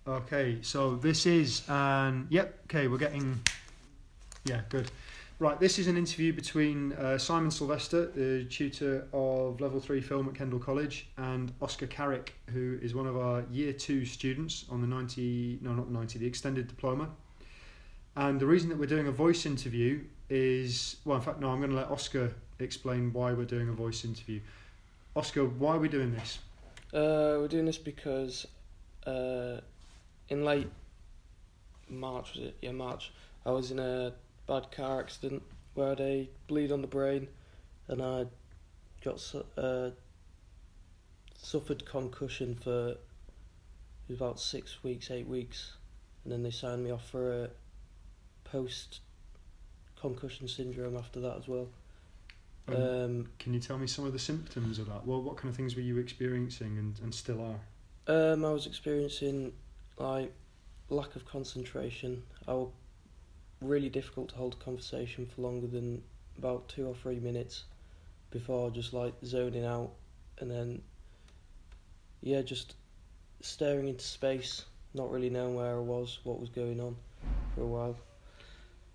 Okay, so this is we're getting, good. Right, this is an interview between Simon Sylvester, the tutor of Level 3 Film at Kendal College, and Oscar Carrick, who is one of our Year 2 students on the extended diploma. And the reason that we're doing a voice interview is, I'm going to let Oscar explain why we're doing a voice interview. Oscar, why are we doing this? We're doing this because in late March, March, I was in a bad car accident where I had a bleed on the brain and I got suffered concussion for about 6 weeks, 8 weeks, and then they signed me off for a post-concussion syndrome after that as well. Can you tell me some of the symptoms of that? Well, what kind of things were you experiencing and still are? I was experiencing lack of concentration. I was really difficult to hold a conversation for longer than about 2 or 3 minutes before just zoning out, and then just staring into space, not really knowing where I was, what was going on for a while.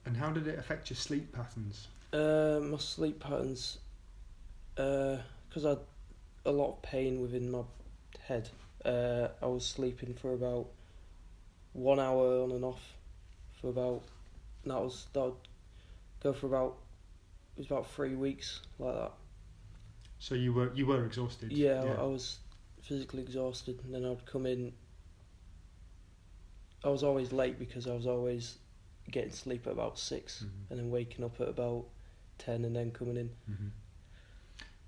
And how did it affect your sleep patterns? My sleep patterns, because I had a lot of pain within my head. I was sleeping for about 1 hour on and off for about. That would go for about 3 weeks like that. So you were exhausted. Yeah. I was physically exhausted, and then I'd come in. I was always late because I was always getting sleep at about 6, and then waking up at about 10, and then coming in. Mm-hmm.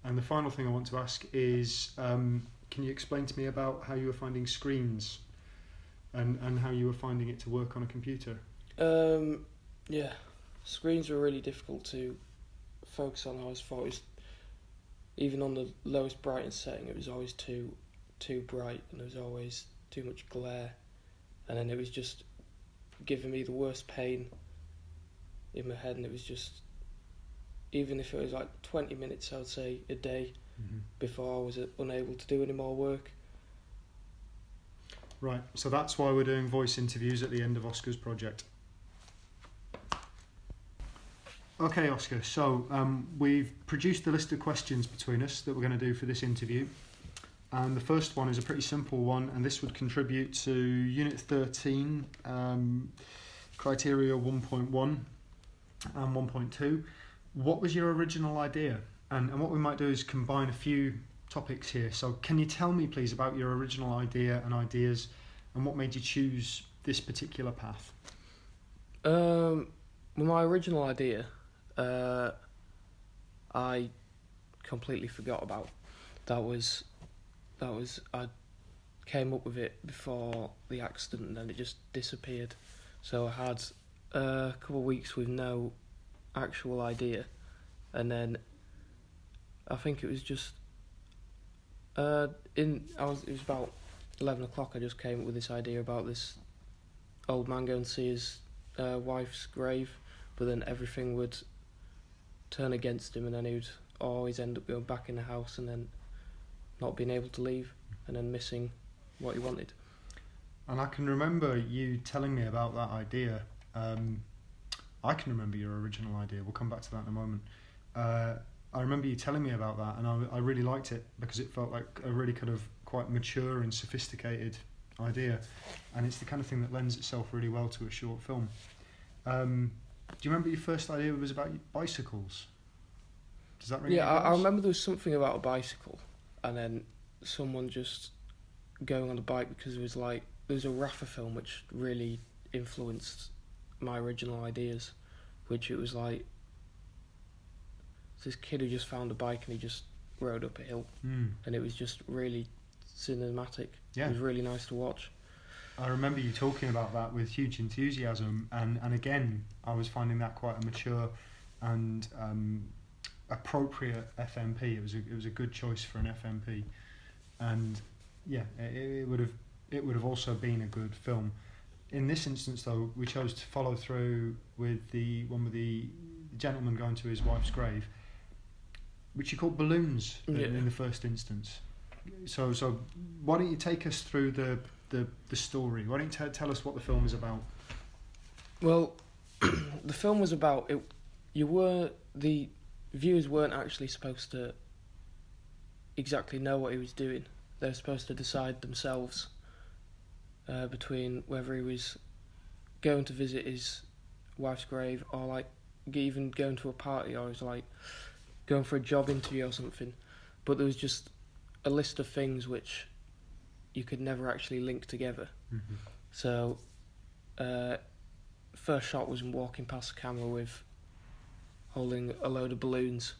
And the final thing I want to ask is, can you explain to me about how you were finding screens, and how you were finding it to work on a computer? Screens were really difficult to focus on. I always thought it was, even on the lowest brightness setting, it was always too bright, and there was always too much glare, and then it was just giving me the worst pain in my head, and it was just, even if it was 20 minutes, I would say, a day, before I was unable to do any more work. Right, so that's why we're doing voice interviews at the end of Oscar's project. Okay, Oscar, so we've produced a list of questions between us that we're going to do for this interview. And the first one is a pretty simple one, and this would contribute to Unit 13, Criteria 1.1 and 1.2. What was your original idea? And what we might do is combine a few topics here. So can you tell me, please, about your original idea and ideas, and what made you choose this particular path? My original idea, I completely forgot about. That was I came up with it before the accident, and then it just disappeared. So I had a couple of weeks with no actual idea, and then I think it was just it was about 11 o'clock. I just came up with this idea about this old man going to see his wife's grave, but then everything would turn against him, and then he would always end up going back in the house and then not being able to leave, and then missing what he wanted. And I can remember you telling me about that idea. I can remember your original idea. We'll come back to that in a moment. I remember you telling me about that, and I really liked it because it felt like a really kind of quite mature and sophisticated idea, and it's the kind of thing that lends itself really well to a short film. Do you remember your first idea was about bicycles? Does that ring any bells? I remember there was something about a bicycle, and then someone just going on a bike, because there was a Rafa film which really influenced my original ideas, which it was this kid who just found a bike and he just rode up a hill, and it was just really cinematic. Yeah. It was really nice to watch. I remember you talking about that with huge enthusiasm, and again, I was finding that quite a mature and appropriate FMP. It was a good choice for an FMP, and it would have also been a good film. In this instance, though, we chose to follow through with the one with the gentleman going to his wife's grave, which you called Balloons in the first instance. So why don't you take us through the the story? Why don't you tell us what the film is about? Well, the film was about it. The viewers weren't actually supposed to exactly know what he was doing. They were supposed to decide themselves between whether he was going to visit his wife's grave, or like even going to a party, or he was like going for a job interview or something. But there was just a list of things which you could never actually link together. Mm-hmm. So, first shot was him walking past the camera with holding a load of balloons,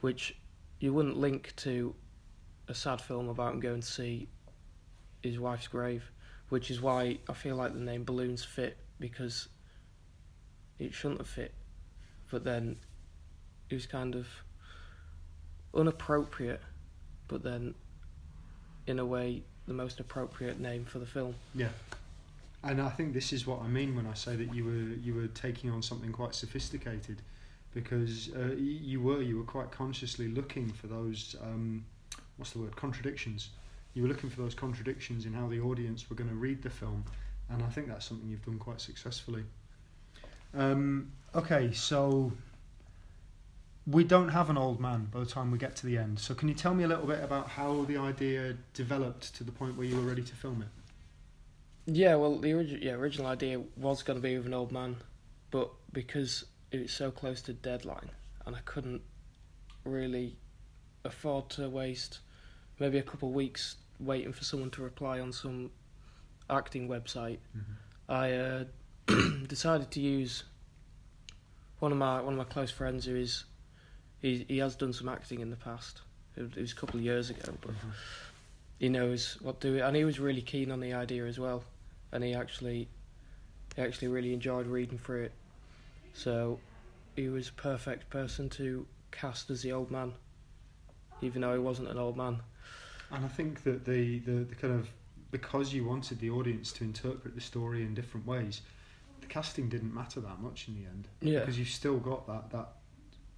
which you wouldn't link to a sad film about him going to see his wife's grave, which is why I feel like the name Balloons fit, because it shouldn't have fit, but then it was kind of unappropriate, but then in a way the most appropriate name for the film. Yeah. And I think this is what I mean when I say that you were taking on something quite sophisticated, because you were quite consciously looking for those contradictions. You were looking for those contradictions in how the audience were going to read the film, and I think that's something you've done quite successfully. Okay, so we don't have an old man by the time we get to the end. So can you tell me a little bit about how the idea developed to the point where you were ready to film it? Yeah, well, the original idea was going to be with an old man, but because it was so close to deadline, and I couldn't really afford to waste maybe a couple of weeks waiting for someone to reply on some acting website, I decided to use one of my close friends who is he has done some acting in the past. It was a couple of years ago, but he knows what to do, and he was really keen on the idea as well, and he actually really enjoyed reading through it. So he was a perfect person to cast as the old man, even though he wasn't an old man. And I think that the kind of, because you wanted the audience to interpret the story in different ways, the casting didn't matter that much in the end. Yeah. Because you've still got that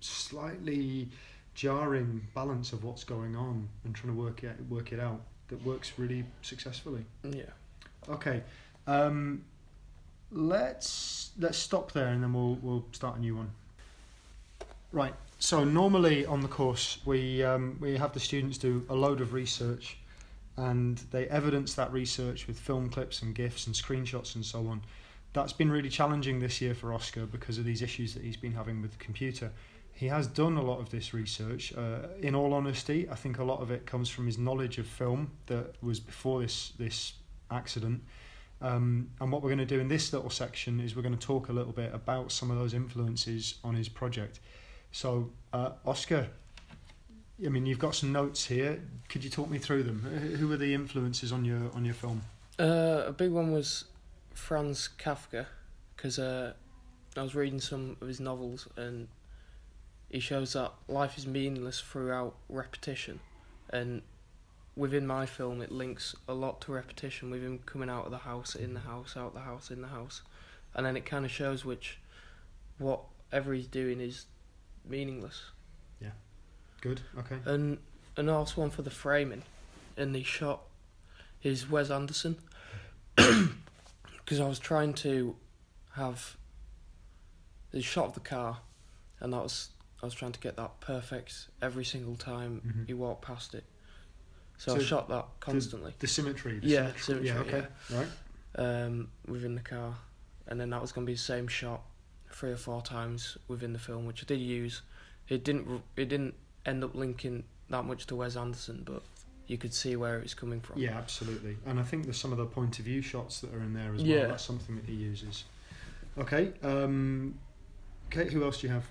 slightly jarring balance of what's going on and trying to work it out that works really successfully. Yeah. Okay. Let's stop there and then we'll start a new one. Right. So normally on the course we have the students do a load of research, and they evidence that research with film clips and GIFs and screenshots and so on. That's been really challenging this year for Oscar because of these issues that he's been having with the computer. He has done a lot of this research. In all honesty, I think a lot of it comes from his knowledge of film that was before this accident. And what we're going to do in this little section is we're going to talk a little bit about some of those influences on his project. So, Oscar, I mean, you've got some notes here. Could you talk me through them? Who were the influences on your film? A big one was Franz Kafka, because I was reading some of his novels, and he shows that life is meaningless throughout repetition, and within my film it links a lot to repetition, with him coming out of the house, in the house, out the house, in the house, and then it kind of shows whatever he's doing is meaningless. Yeah, good, okay. And also one for the framing, and the shot is Wes Anderson, because I was trying to have the shot of the car, and I was trying to get that perfect every single time he walked past it. So I shot that constantly. The symmetry. Symmetry. Yeah, okay, yeah. Right. Within the car, and then that was going to be the same shot 3 or 4 times within the film, which I did use. It didn't end up linking that much to Wes Anderson, but you could see where it's coming from. Yeah, absolutely. And I think there's some of the point of view shots that are in there as well. Yeah. That's something that he uses. Okay. Okay, who else do you have?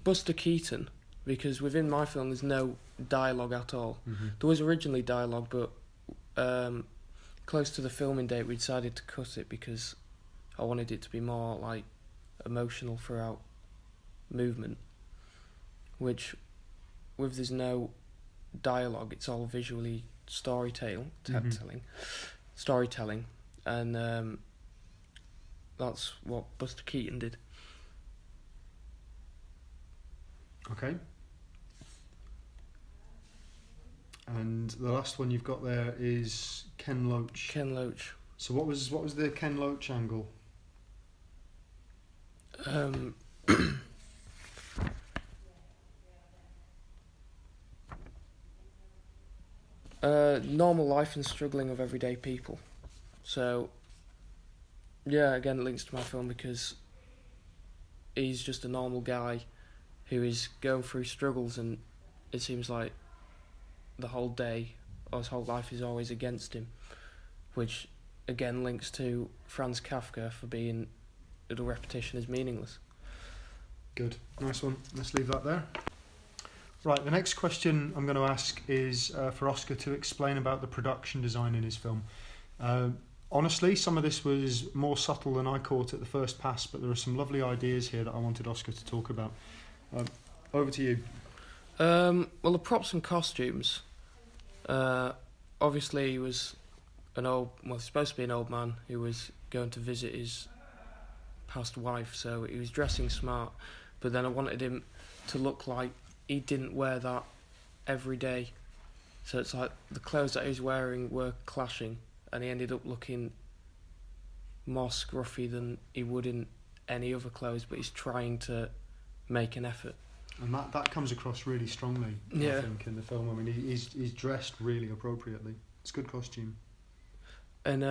Buster Keaton, because within my film there's no dialogue at all. There was originally dialogue, but close to the filming date we decided to cut it because I wanted it to be more like emotional throughout movement, which with there's no dialogue, it's all visually storytelling, and that's what Buster Keaton did. Okay. And the last one you've got there is Ken Loach. Ken Loach. So what was the Ken Loach angle? Normal life and struggling of everyday people. So, yeah, again, it links to my film because he's just a normal guy who is going through struggles, and it seems like the whole day or his whole life is always against him, which again links to Franz Kafka for being the repetition is meaningless. Good, nice one. Let's leave that there. Right, the next question I'm going to ask is for Oscar to explain about the production design in his film. Honestly, some of this was more subtle than I caught at the first pass, but there are some lovely ideas here that I wanted Oscar to talk about. Over to you. Well, the props and costumes. Obviously, he was supposed to be an old man who was going to visit his past wife, so he was dressing smart. But then I wanted him to look like he didn't wear that every day. So it's like the clothes that he was wearing were clashing, and he ended up looking more scruffy than he would in any other clothes, but he's trying to make an effort. And that comes across really strongly, Yeah. I think, in the film. I mean, he's dressed really appropriately. It's good costume. And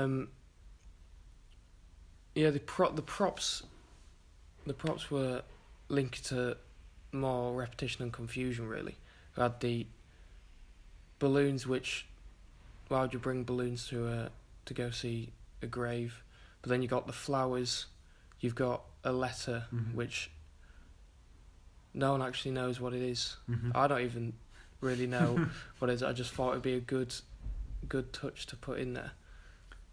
the props were linked to more repetition and confusion, really. We had the balloons, which, why would you bring balloons to go see a grave? But then you got the flowers, you've got a letter, which no one actually knows what it is. I don't even really know what it is. I just thought it'd be a good touch to put in there.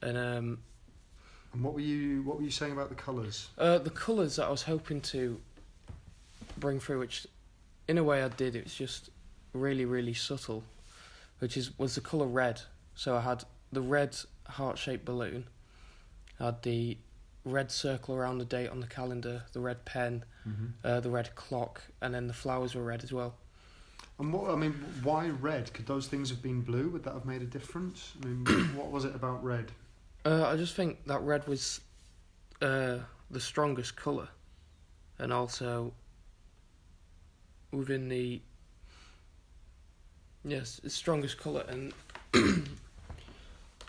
And what were you saying about the colours? The colours that I was hoping to bring through, which in a way I did, it was just really, really subtle, was the colour red. So I had the red heart-shaped balloon, I had the red circle around the date on the calendar, the red pen, the red clock, and then the flowers were red as well. And why red? Could those things have been blue? Would that have made a difference? I mean, what was it about red? I just think that red was the strongest colour, and also within the strongest colour. And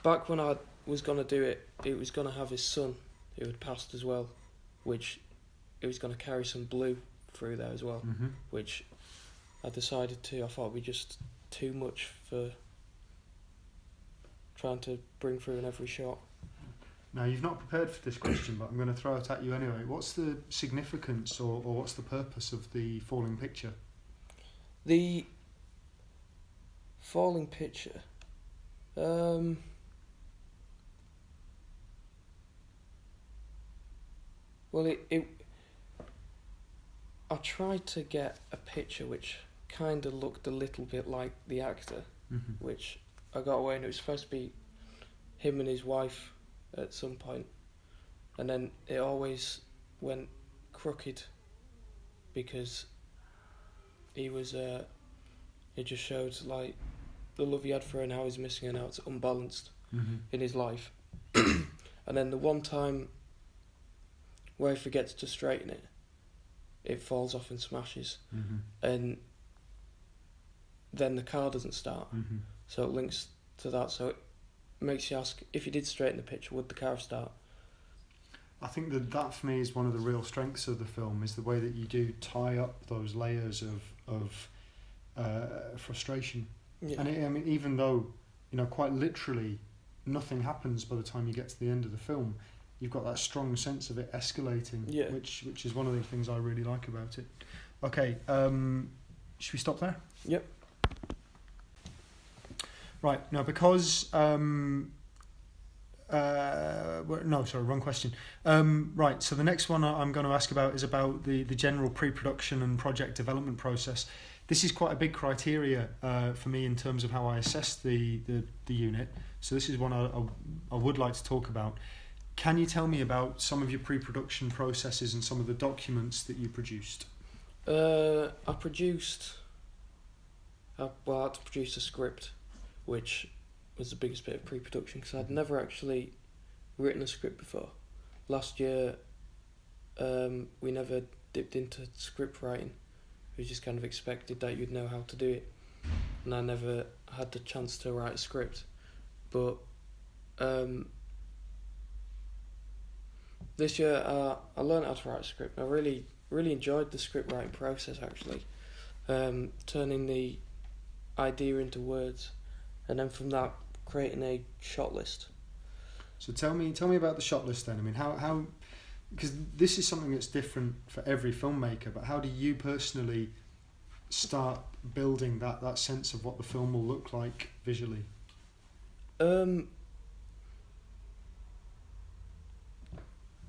back when I was going to do it, it was going to have his son who had passed as well, which it was going to carry some blue through there as well, which I decided I thought would be just too much for trying to bring through in every shot. Now, you've not prepared for this question, but I'm going to throw it at you anyway. What's the significance or what's the purpose of the falling picture? The falling picture... Well, I tried to get a picture which kind of looked a little bit like the actor, which I got away, and it was supposed to be him and his wife at some point, and then it always went crooked because he was it just showed like the love he had for her and how he's missing her now. It's unbalanced in his life. And then the one time where he forgets to straighten it, it falls off and smashes, and then the car doesn't start. So it links to that, so it makes you ask, if you did straighten the picture, would the car start? I think that for me is one of the real strengths of the film, is the way that you do tie up those layers of frustration. Yeah. And even though, quite literally nothing happens by the time you get to the end of the film, you've got that strong sense of it escalating, which is one of the things I really like about it. Okay, should we stop there? Yep. Right, now because... wrong question. Right, so the next one I'm going to ask about is about the general pre-production and project development process. This is quite a big criteria for me in terms of how I assess the unit. So this is one I would like to talk about. Can you tell me about some of your pre-production processes and some of the documents that you produced? I had to produce a script, which was the biggest bit of pre-production because I'd never actually written a script before. Last year, we never dipped into script writing. We just kind of expected that you'd know how to do it, and I never had the chance to write a script. But this year, I learned how to write a script. I really enjoyed the script writing process actually, turning the idea into words, and then from that creating a shot list. So tell me about the shot list then. I mean, how because this is something that's different for every filmmaker, but how do you personally start building that sense of what the film will look like visually? I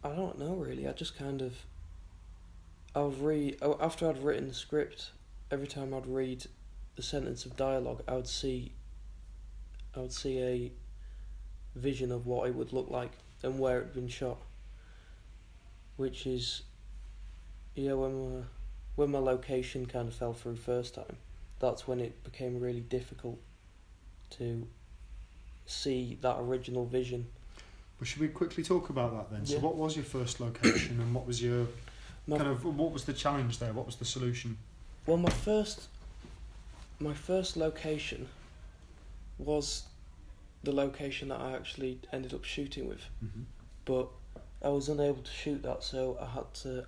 don't know really. I just kind of after I'd written the script, every time I'd read the sentence of dialogue, I would see a vision of what it would look like and where it had been shot. Which is, when my location kind of fell through first time, that's when it became really difficult to see that original vision. Well, should we quickly talk about that then? Yeah. So what was your first location and what was your what was the challenge there? What was the solution? Well, my first location was the location that I actually ended up shooting with, Mm-hmm. but I was unable to shoot that, so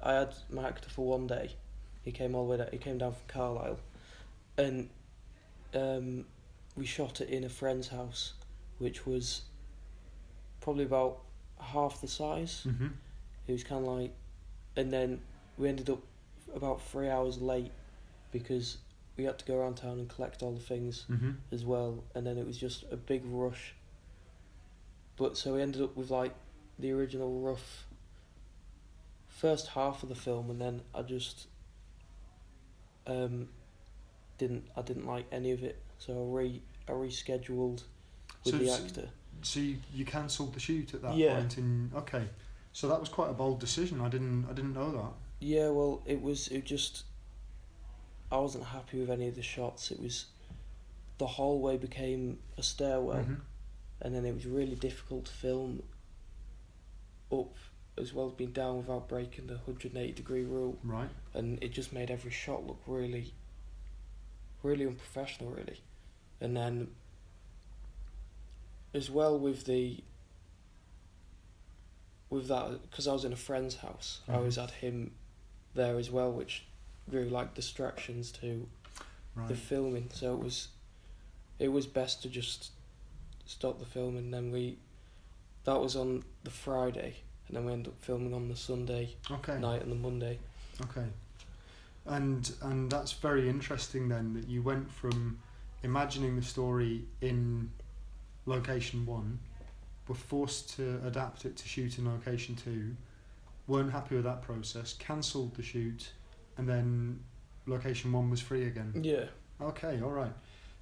I had my actor for one day. He came all the way down, he came down from Carlisle, and we shot it in a friend's house, which was probably about half the size. Mm-hmm. It was kind of like, and then we ended up about 3 hours late because we had to go around town and collect all the things Mm-hmm. as well, and then it was just a big rush. But so we ended up with like the original rough first half of the film, and then I just didn't like any of it, so I rescheduled with the actor. So you cancelled the shoot at that Yeah. point, and okay, so that was quite a bold decision. I didn't know that. Yeah, well, it just I wasn't happy with any of the shots. It was the hallway became a stairwell, Mm-hmm. and then it was really difficult to film up as well as being down without breaking the 180-degree rule. Right. And it just made every shot look really unprofessional, really. And then as well with that, because I was in a friend's house, I always had him there as well, which grew like distractions to the filming. So it was best to just stop the film, and then that was on the Friday, and then we ended up filming on the Sunday night and the Monday. Okay. And that's very interesting then, that you went from imagining the story in location 1, were forced to adapt it to shoot in location 2, weren't happy with that process, cancelled the shoot, and then location 1 was free again. Yeah. Okay, all right.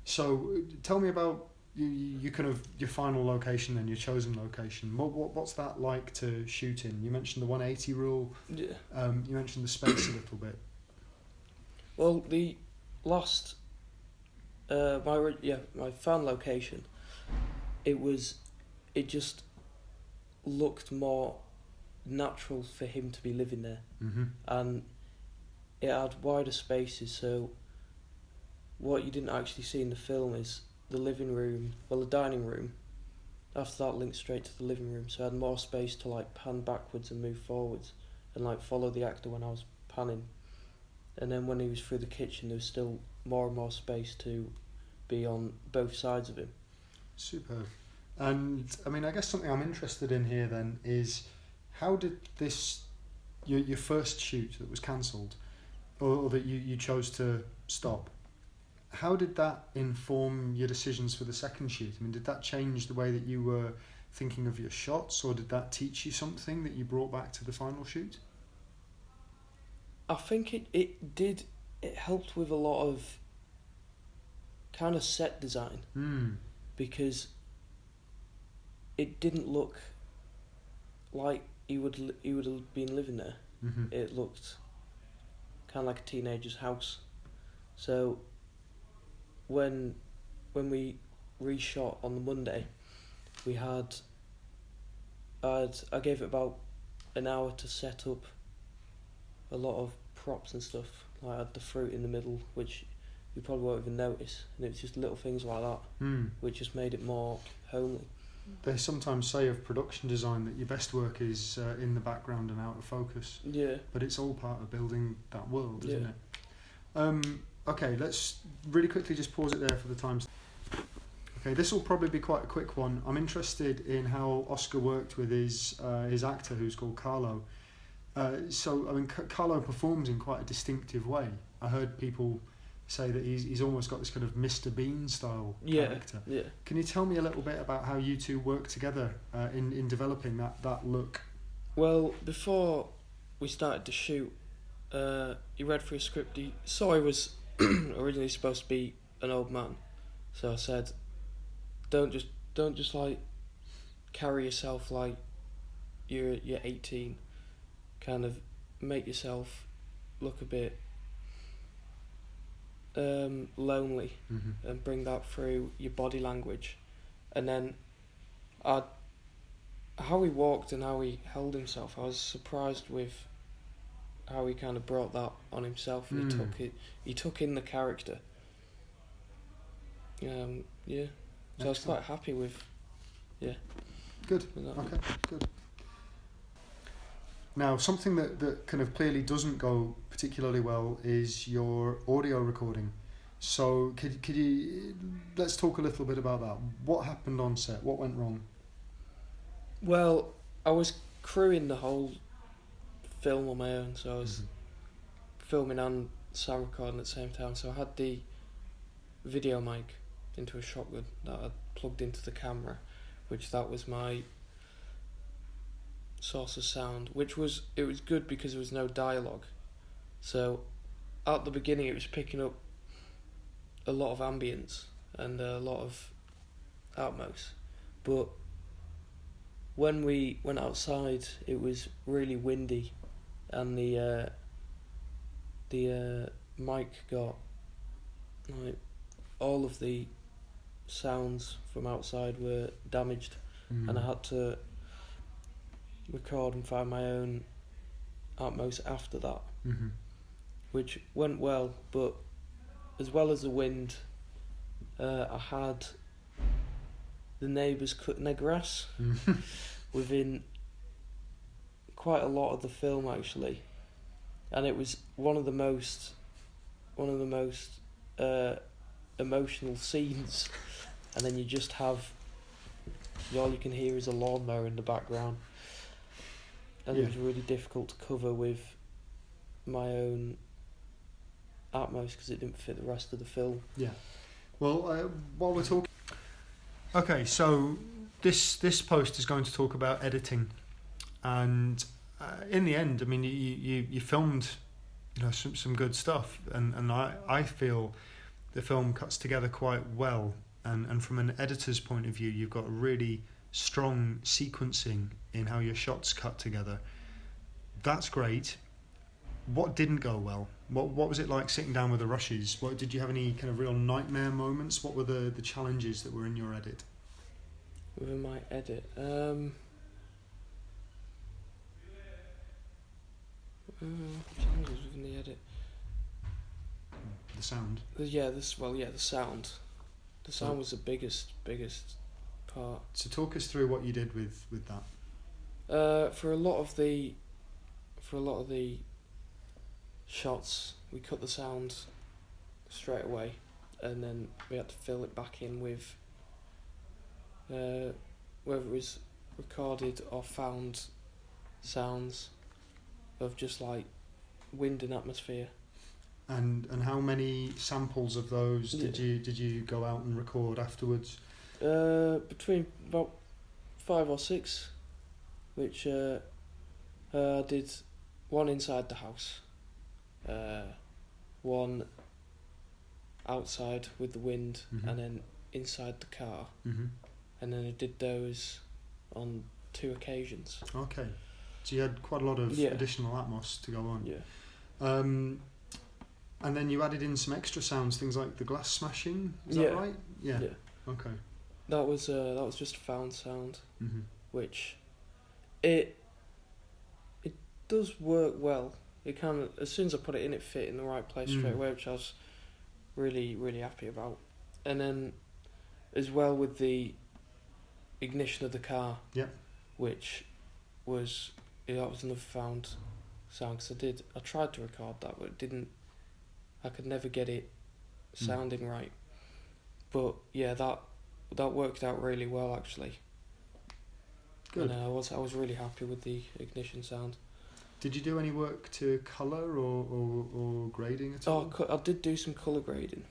So tell me about you kind of your final location then, your chosen location. What's that like to shoot in? You mentioned the 180 rule. Yeah. You mentioned the space a little bit. Well, the last my fan location, it just looked more natural for him to be living there. Mm-hmm. And it had wider spaces, so what you didn't actually see in the film is the living room, the dining room. After that linked straight to the living room, so I had more space to like pan backwards and move forwards and like follow the actor when I was panning. And then when he was through the kitchen, there was still more and more space to be on both sides of him. Superb. And I mean, I guess something I'm interested in here then is, how did this, your first shoot that was cancelled, or that you chose to stop, how did that inform your decisions for the second shoot? I mean, did that change the way that you were thinking of your shots, or did that teach you something that you brought back to the final shoot? I think it did. It helped with a lot of kind of set design, because it didn't look like he would have been living there. Mm-hmm. It looked kind of like a teenager's house. So when we reshot on the Monday, I gave it about an hour to set up a lot of props and stuff. Like I had the fruit in the middle, which you probably won't even notice, and it was just little things like that, which just made it more homely. They sometimes say of production design that your best work is in the background and out of focus. Yeah. But it's all part of building that world, isn't Yeah. it? Okay, let's really quickly just pause it there for the times. Okay, this will probably be quite a quick one. I'm interested in how Oscar worked with his actor, who's called Carlo. Carlo performs in quite a distinctive way. I heard people say that he's almost got this kind of Mr. Bean style character. Yeah. Can you tell me a little bit about how you two work together in developing that look? Well, before we started to shoot, he read through a script. He saw I was originally supposed to be an old man, so I said, "Don't just like carry yourself like you're 18. Kind of make yourself look a bit lonely, and bring that through your body language." And then how he walked and how he held himself, I was surprised with how he kind of brought that on himself, and he took in the character. So I was quite happy with Good. with that. Okay, good. Now, something that kind of clearly doesn't go particularly well is your audio recording. So could you let's talk a little bit about that. What happened on set? What went wrong? Well, I was crewing the whole film on my own, so I was filming and sound recording at the same time. So I had the video mic into a shotgun that I plugged into the camera, that was my source of sound, it was good because there was no dialogue. So at the beginning it was picking up a lot of ambience and a lot of Atmos, but when we went outside it was really windy, and the mic got like all of the sounds from outside were damaged, and I had to record and find my own Atmos after that, which went well. But as well as the wind, I had the neighbours cutting their grass within quite a lot of the film actually, and it was one of the most emotional scenes. And then you just have all you can hear is a lawnmower in the background. And it was really difficult to cover with my own Atmos because it didn't fit the rest of the film. Yeah. Well, while we're talking... Okay, so this post is going to talk about editing. And in the end, I mean, you filmed some good stuff. And I feel the film cuts together quite well. And from an editor's point of view, you've got really strong sequencing in how your shots cut together. That's great. What didn't go well? What was it like sitting down with the rushes? Did you have any kind of real nightmare moments? What were the challenges that were in your edit? Within my edit, challenges within the edit. The sound. The sound. The sound was the biggest part. So talk us through what you did with that. For a lot of the shots, we cut the sound straight away, and then we had to fill it back in with whether it was recorded or found sounds of just like wind and atmosphere. And how many samples of those did you go out and record afterwards? Between about 5 or 6, which I did one inside the house, one outside with the wind, and then inside the car, and then I did those on 2 occasions. Okay, so you had quite a lot of additional Atmos to go on. Yeah. And then you added in some extra sounds, things like the glass smashing. Is that right? Yeah. Okay. that was just found sound, Mm-hmm. which it does work well. It kind of, as soon as I put it in, it fit in the right place straight away, which I was really, really happy about. And then, as well with the ignition of the car, which was that was another found sound, because I tried to record that, but it didn't. I could never get it sounding right. But yeah, that worked out really well actually. Good. And I was really happy with the ignition sound. Did you do any work to colour or grading at all? I did do some colour grading.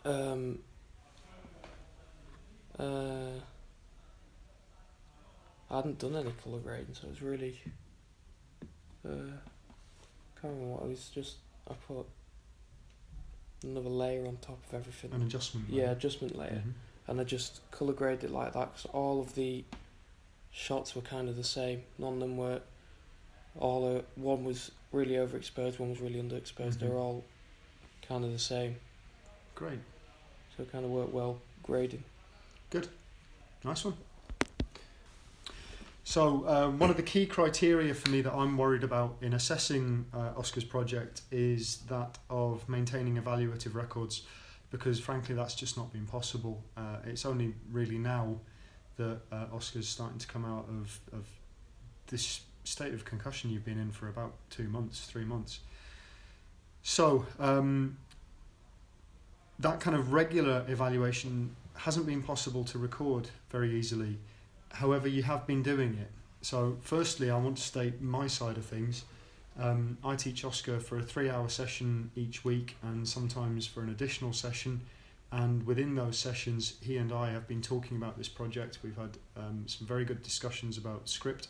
I hadn't done any colour grading, so it was really... can't remember what it was, just... I put another layer on top of everything. An adjustment layer? Yeah, adjustment layer. Mm-hmm. And I just colour graded it like that, because all of the shots were kind of the same. None of them were... one was really overexposed, one was really underexposed. Mm-hmm. They were all kind of the same. Great. So it kind of worked well grading. Good. Nice one. So one of the key criteria for me that I'm worried about in assessing Oscar's project is that of maintaining evaluative records, because frankly that's just not been possible. It's only really now that Oscar's starting to come out of this state of concussion you've been in for about 3 months. So that kind of regular evaluation hasn't been possible to record very easily. However, you have been doing it. So firstly, I want to state my side of things. I teach Oscar for a 3-hour session each week, and sometimes for an additional session. And within those sessions, he and I have been talking about this project. We've had some very good discussions about script,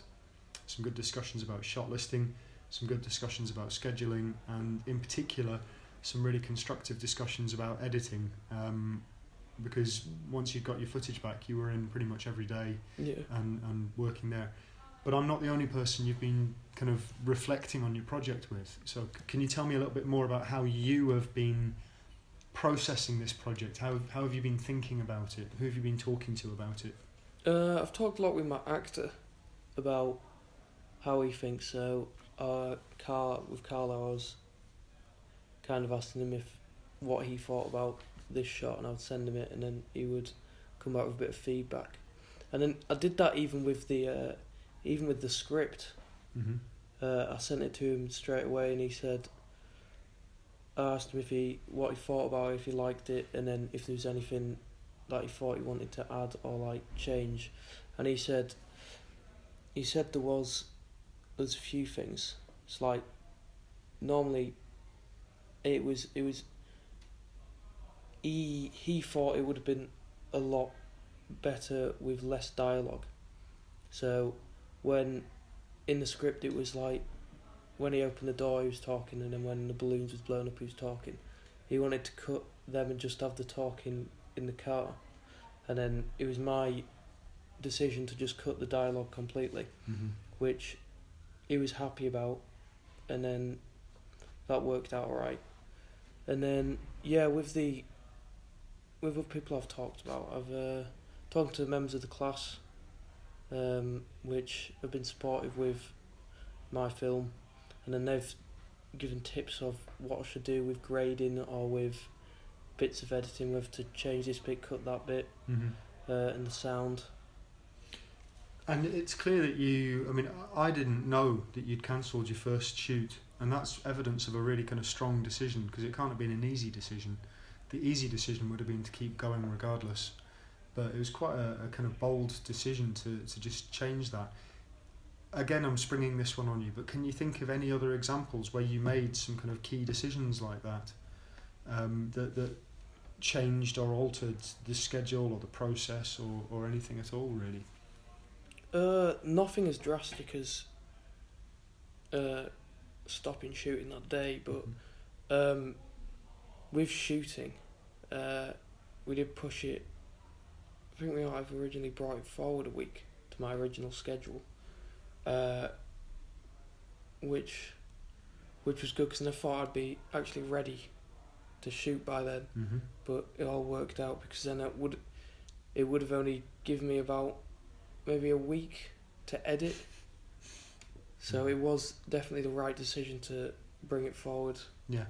some good discussions about shot listing, some good discussions about scheduling, and in particular, some really constructive discussions about editing. Because once you've got your footage back, you were in pretty much every day and working there. But I'm not the only person you've been kind of reflecting on your project with. So can you tell me a little bit more about how you have been processing this project? How have you been thinking about it? Who have you been talking to about it? I've talked a lot with my actor about how he thinks. So with Carl, I was kind of asking him what he thought about this shot, and I would send him it, and then he would come back with a bit of feedback. And then I did that even with the script. Mm-hmm. I sent it to him straight away, and he said, I asked him what he thought about it, if he liked it, and then if there was anything that he thought he wanted to add or like change. And he said there's a few things. It's like normally it was he thought it would have been a lot better with less dialogue. So when in the script it was like when he opened the door he was talking, and then when the balloons was blown up he was talking. He wanted to cut them and just have the talking in the car, and then it was my decision to just cut the dialogue completely, which he was happy about, and then that worked out alright. And then with other people I've talked about, I've talked to members of the class, which have been supportive with my film, and then they've given tips of what I should do with grading or with bits of editing, whether to change this bit, cut that bit, and the sound. And it's clear that I didn't know that you'd cancelled your first shoot, and that's evidence of a really kind of strong decision, because it can't have been an easy decision. The easy decision would have been to keep going regardless, but it was quite a kind of bold decision to just change that. Again, I'm springing this one on you, but can you think of any other examples where you made some kind of key decisions like that, that changed or altered the schedule or the process or anything at all, really? Nothing as drastic as stopping shooting that day, but with shooting, we did push it. I think we might have originally brought it forward a week to my original schedule, which was good, because I thought I'd be actually ready to shoot by then. But it all worked out, because then it would have only given me about maybe a week to edit. So it was definitely the right decision to bring it forward. Yeah.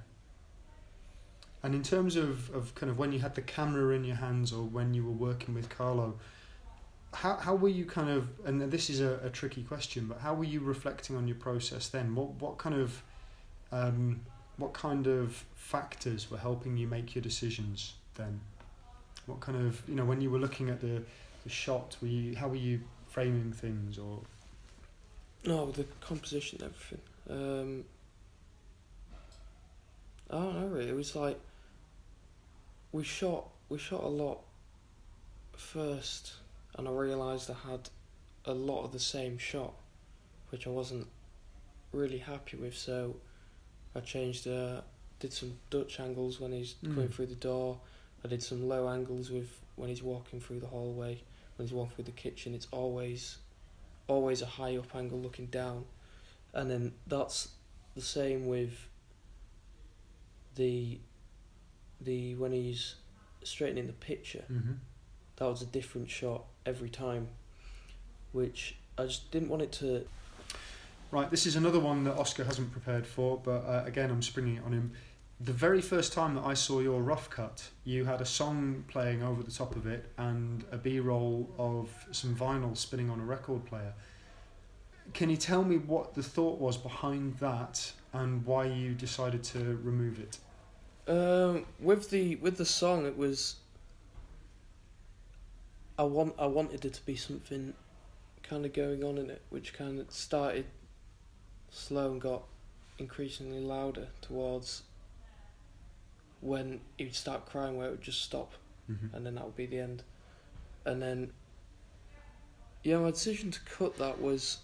And in terms of kind of when you had the camera in your hands or when you were working with Carlo, how were you kind of, and this is a tricky question, but how were you reflecting on your process then? What kind of factors were helping you make your decisions then? What kind of, when you were looking at the shot, how were you framing things or? No, the composition and everything. I don't know really. It was like we shot a lot first, and I realised I had a lot of the same shot, which I wasn't really happy with. So I changed. Did some Dutch angles when he's coming through the door. I did some low angles with when he's walking through the hallway. When he's walking through the kitchen, it's always a high up angle looking down, and then that's the same with the when he's straightening the picture. Mm-hmm. That was a different shot every time, which I just didn't want it to. Right, this is another one that Oscar hasn't prepared for, but again I'm springing it on him. The very first time that I saw your rough cut, you had a song playing over the top of it and a B-roll of some vinyl spinning on a record player. Can you tell me what the thought was behind that and why you decided to remove it? With the song, it was. I wanted there to be something kind of going on in it, which kind of started slow and got increasingly louder towards when he would start crying, where it would just stop, and then that would be the end. And then, my decision to cut that was.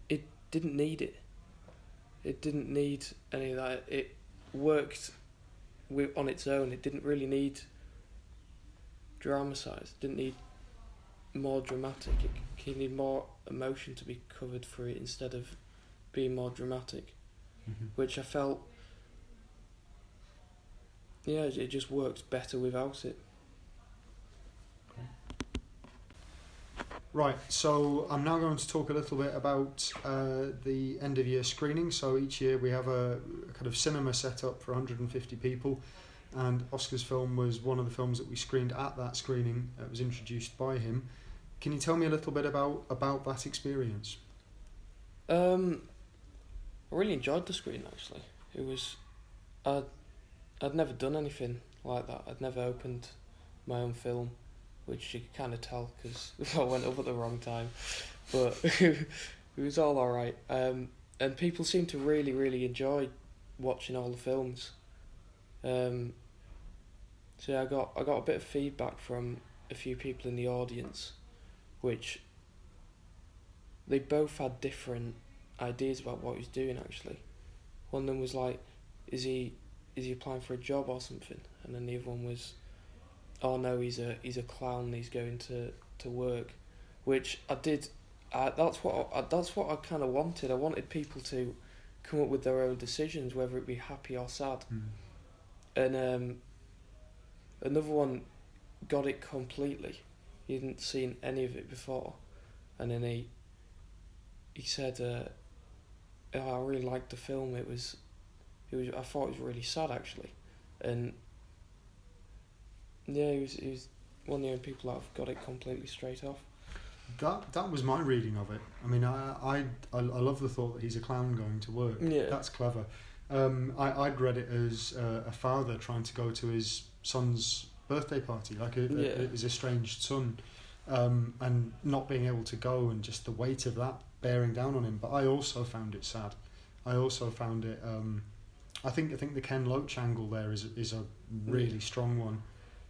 It didn't need it. It didn't need any of that. It worked on its own. It didn't really need dramatised. It didn't need more dramatic. It needed more emotion to be covered through it instead of being more dramatic, which I felt. Yeah, it just works better without it. Right, so I'm now going to talk a little bit about the end of year screening. So each year we have a kind of cinema set up for 150 people, and Oscar's film was one of the films that we screened at that screening. It was introduced by him. Can you tell me a little bit about that experience? I really enjoyed the screen actually. It was, I'd never done anything like that. I'd never opened my own film, which you could kind of tell because I went up at the wrong time, but it was all alright. And people seem to really, really enjoy watching all the films. So yeah, I got a bit of feedback from a few people in the audience, which they both had different ideas about what he was doing actually. One of them was like, is he applying for a job or something? And then the other one was, oh no, he's a clown, he's going to work, which I did. That's what I kind of wanted. I wanted people to come up with their own decisions, whether it be happy or sad. And another one got it completely. He hadn't seen any of it before, and then he said, oh, I really liked the film. It was. I thought it was really sad actually, and yeah, he was one of the only people that have got it completely straight off. That was my reading of it. I mean, I love the thought that he's a clown going to work. Yeah. That's clever. I'd read it as a father trying to go to his son's birthday party, like his estranged son, and not being able to go, and just the weight of that bearing down on him. But I also found it sad. I also found it. I think the Ken Loach angle there is a really strong one,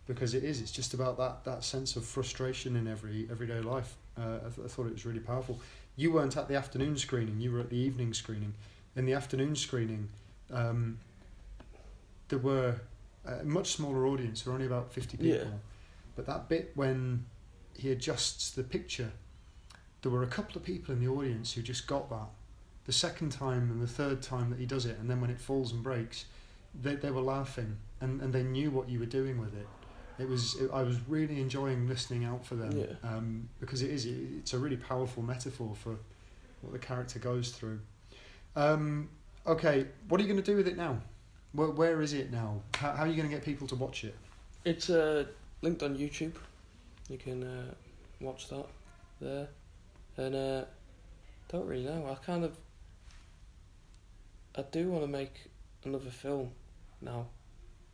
because it's just about that sense of frustration in everyday life. I thought it was really powerful. You weren't at the afternoon screening, you were at the evening screening. In the afternoon screening, there were a much smaller audience, there were only about 50 people. Yeah. But that bit when he adjusts the picture, there were a couple of people in the audience who just got that. The second time and the third time that he does it, and then when it falls and breaks, they were laughing, and they knew what you were doing with it. I was really enjoying listening out for them. Yeah. Because it's a really powerful metaphor for what the character goes through. Okay, what are you going to do with it now? Where is it now? How are you going to get people to watch it? It's linked on YouTube. You can watch that there. And don't really know. I do want to make another film now.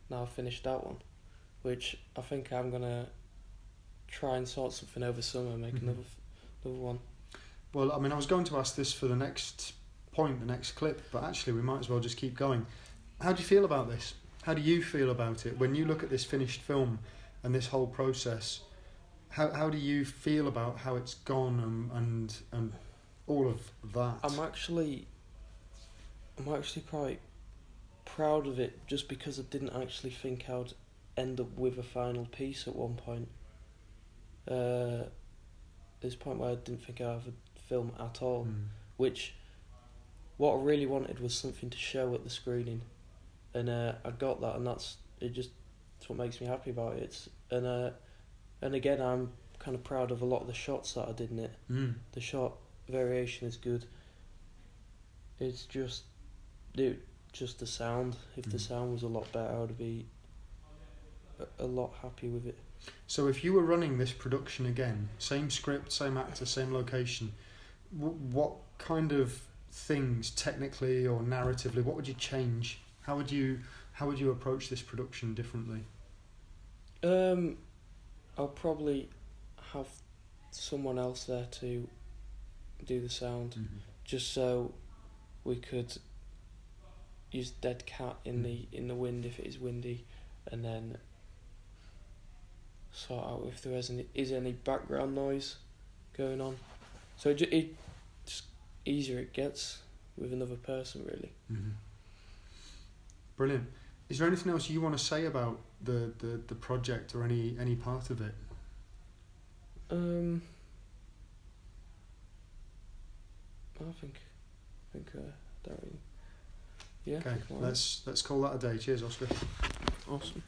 Now I've finished that one, which I think I'm gonna try and sort something over summer and make another one. Well, I mean, I was going to ask this for the next point, the next clip, but actually we might as well just keep going. How do you feel about this? How do you feel about it when you look at this finished film and this whole process? How do you feel about how it's gone and all of that? I'm actually quite proud of it, just because I didn't actually think I'd end up with a final piece at one point. There's a point where I didn't think I'd have a film at all, which what I really wanted was something to show at the screening, and I got that, and that's what makes me happy about it. And again, I'm kind of proud of a lot of the shots that I did in it. The shot variation is good. It's just the sound. If the sound was a lot better, I would be a lot happy with it. So if you were running this production again, same script, same actor, same location, what kind of things, technically or narratively, what would you change? How would you approach this production differently? I'll probably have someone else there to do the sound, just so we could use dead cat in the wind if it is windy, and then sort out if there is any background noise going on. So it just easier it gets with another person, really. Brilliant. Is there anything else you want to say about the project or any part of it? I think that really. Yeah. Okay, let's call that a day. Cheers, Oscar. Awesome.